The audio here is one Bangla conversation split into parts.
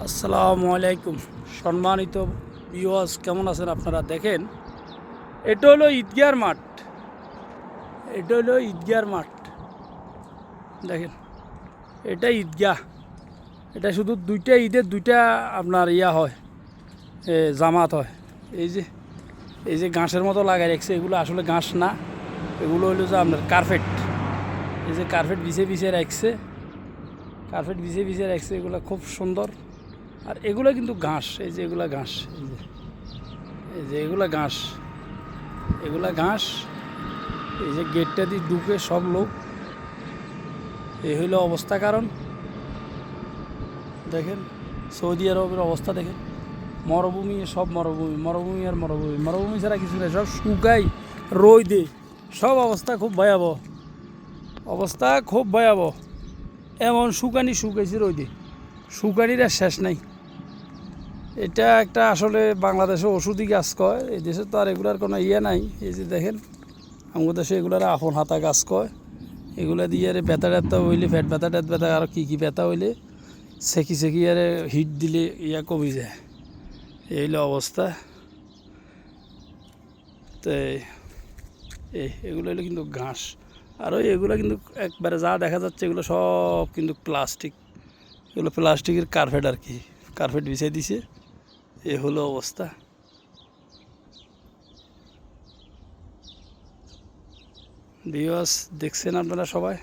আসসালামু আলাইকুম সম্মানিত ভিউয়ার্স, কেমন আছেন আপনারা? দেখেন, এটা হলো ঈদগাহর মাঠ। এটা হলো ঈদগাহর মাঠ। দেখেন, এটা ঈদগাহ। এটা শুধু দুইটা ঈদের দুইটা আপনার হয়, জামাত হয়। এই যে এই যে ঘাসের মতো লাগাই রাখছে, এগুলো আসলে ঘাস না, এগুলো হলো যে আপনার কার্পেট। এই যে কার্পেট বিছে বিছে রাখছে, কার্পেট বিছে বিছে রাখছে, এগুলো খুব সুন্দর। আর এগুলো কিন্তু ঘাস, এই যে এগুলা ঘাস, এই যে এগুলা ঘাস, এগুলা ঘাস। এই যে গেটটা দিয়ে ঢুকে সব লোক, এই হইল অবস্থা। কারণ দেখেন সৌদি আরবের অবস্থা দেখেন, মরুভূমি, সব মরুভূমি, মরুভূমি আর মরুভূমি, মরুভূমি ছাড়া কিছু নেই, সব শুকাই রোদে, সব অবস্থা খুব ভয়াবহ, অবস্থা খুব ভয়াবহ। এমন শুকাইছে রোদে, শুকানির আর শেষ নাই। এটা একটা আসলে বাংলাদেশে ওষুধি গাছ কয়, এই দেশে তো আর এগুলার কোনো নাই। এই যে দেখেন, আমাদের দেশে এগুলার আপন হাতা গাছ কয়। এগুলা দিয়ে আরে ব্যথা ট্যাথা হইলে, ফ্যাট ব্যথা ট্যাট ব্যথা আর কী ব্যথা হইলে সেকি সেকি আরে হিট দিলে কমে যায়। এই হলো অবস্থা। তো এগুলো হলো কিন্তু ঘাস। আর এগুলো কিন্তু একবারে যা দেখা যাচ্ছে, এগুলো সব কিন্তু প্লাস্টিক। এগুলো প্লাস্টিকের কার্পেট আর কি, কার্পেট বিছাই দিছে। এ হলো অবস্থা। ভিউয়ার্স, দেখছেন আপনারা সবাই,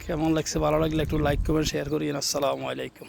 কেমন লাগছে? ভালো লাগলে একটু লাইক কমেন্ট শেয়ার করিয়েন। আসসালামু আলাইকুম।